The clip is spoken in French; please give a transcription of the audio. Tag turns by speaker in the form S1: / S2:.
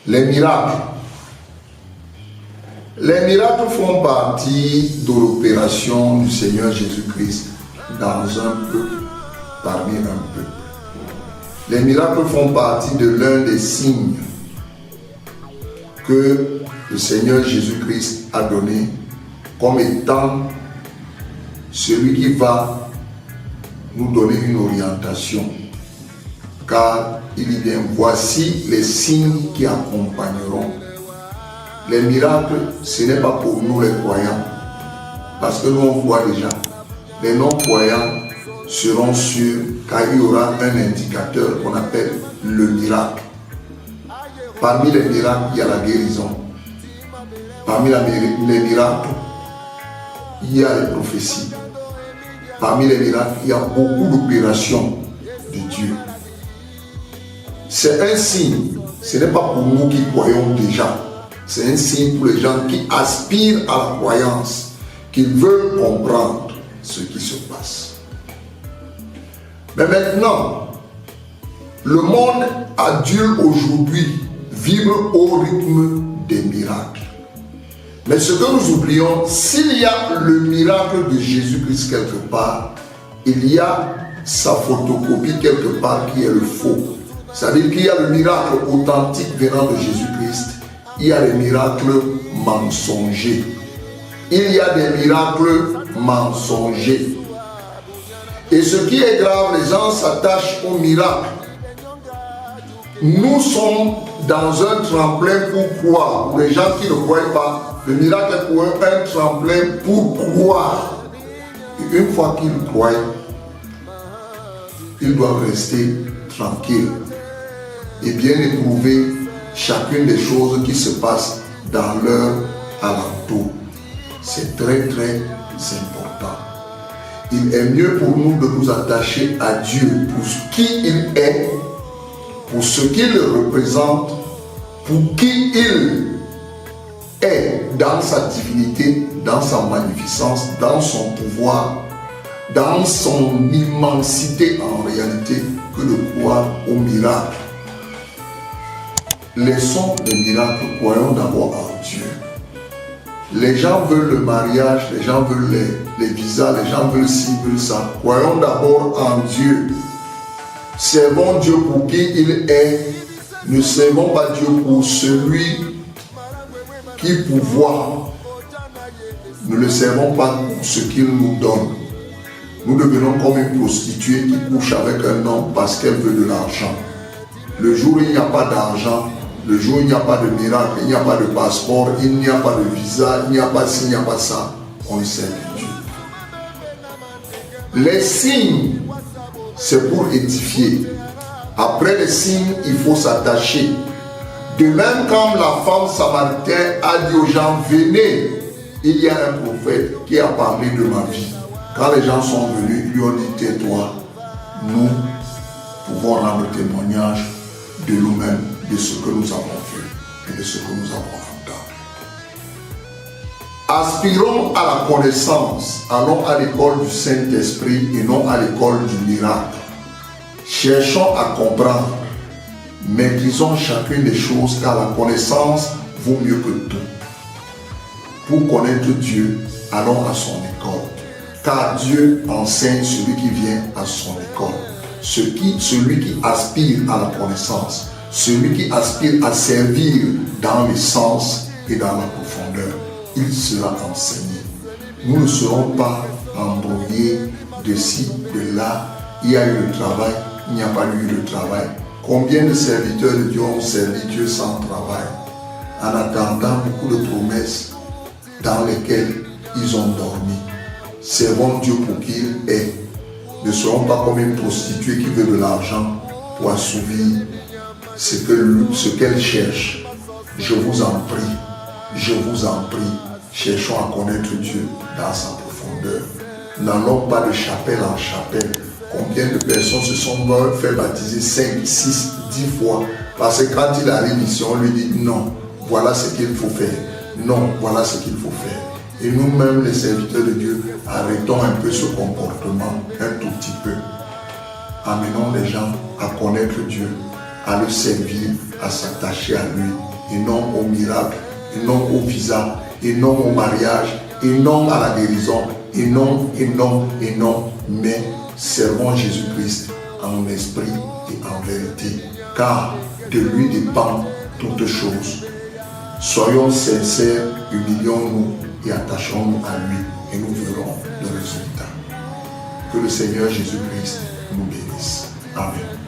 S1: Les miracles. Les miracles font partie de l'opération du Seigneur Jésus-Christ dans un peuple, parmi un peuple. Les miracles font partie de l'un des signes que le Seigneur Jésus-Christ a donné comme étant celui qui va nous donner une orientation. Car il dit bien, voici les signes qui accompagneront. Les miracles, ce n'est pas pour nous les croyants, parce que nous on voit déjà. Les non-croyants seront sûrs car il y aura un indicateur qu'on appelle le miracle. Parmi les miracles, il y a la guérison. Parmi les miracles, il y a les prophéties. Parmi les miracles, il y a beaucoup d'opérations de Dieu. C'est un signe, ce n'est pas pour nous qui croyons déjà. C'est un signe pour les gens qui aspirent à la croyance, qui veulent comprendre ce qui se passe. Mais maintenant, le monde adulte aujourd'hui vibre au rythme des miracles. Mais ce que nous oublions, s'il y a le miracle de Jésus-Christ quelque part, il y a sa photocopie quelque part qui est le faux. C'est-à-dire qu'il y a le miracle authentique venant de Jésus-Christ, il y a les miracles mensongers. Il y a des miracles mensongers. Et ce qui est grave, les gens s'attachent au miracle. Nous sommes dans un tremplin pour croire. Pour les gens qui ne croient pas, le miracle est pour eux un tremplin pour croire. Et une fois qu'ils croient, ils doivent rester tranquilles et bien éprouver chacune des choses qui se passent dans leur alentour. C'est très très important. Il est mieux pour nous de nous attacher à Dieu pour qui il est, pour ce qu'il représente, pour qui il est dans sa divinité, dans sa magnificence, dans son pouvoir, dans son immensité en réalité, que de croire au miracle. Laissons les miracles, croyons d'abord en Dieu. Les gens veulent le mariage, les gens veulent les visas, les gens veulent ci, veulent ça. Croyons d'abord en Dieu. Servons Dieu pour qui il est. Ne servons pas Dieu pour celui qui pourvoit. Ne le servons pas pour ce qu'il nous donne. Nous devenons comme une prostituée qui couche avec un homme parce qu'elle veut de l'argent. Le jour où il n'y a pas d'argent, le jour où il n'y a pas de miracle, il n'y a pas de passeport, il n'y a pas de visa, il n'y a pas ci, il n'y a pas ça, on sert de Dieu. Les signes, c'est pour édifier. Après les signes, il faut s'attacher. De même, quand la femme samaritaine a dit aux gens, venez, il y a un prophète qui a parlé de ma vie. Quand les gens sont venus, ils lui ont dit, tais-toi, nous pouvons rendre témoignage de nous-mêmes, de ce que nous avons vu et de ce que nous avons entendu. Aspirons à la connaissance, allons à l'école du Saint-Esprit et non à l'école du miracle. Cherchons à comprendre, maîtrisons chacune des choses car la connaissance vaut mieux que tout. Pour connaître Dieu, allons à son école. Car Dieu enseigne celui qui vient à son école. Celui qui aspire à la connaissance, celui qui aspire à servir dans l'essence et dans la profondeur, il sera enseigné. Nous ne serons pas embrouillés de ci, de là. Il y a eu le travail, il n'y a pas eu de travail. Combien de serviteurs de Dieu ont servi Dieu sans travail, en attendant beaucoup de promesses dans lesquelles ils ont dormi. Servons Dieu pour qui il est. Ne serons pas comme une prostituée qui veut de l'argent pour assouvir ce qu'elle cherche. Je vous en prie, cherchons à connaître Dieu dans sa profondeur. N'allons pas de chapelle en chapelle. Combien de personnes se sont fait baptiser 5, 6, 10 fois parce que quand il arrive ici, on lui dit non, voilà ce qu'il faut faire. Non, voilà ce qu'il faut faire. Et nous-mêmes, les serviteurs de Dieu, arrêtons un peu ce comportement, un tout petit peu. Amenons les gens à connaître Dieu, à le servir, à s'attacher à lui et non au miracle, et non au visa, et non au mariage, et non à la guérison, et non, mais servons Jésus-Christ en esprit et en vérité, car de lui dépend toutes choses. Soyons sincères, humilions-nous et attachons-nous à lui, et nous verrons le résultat. Que le Seigneur Jésus-Christ nous bénisse. Amen.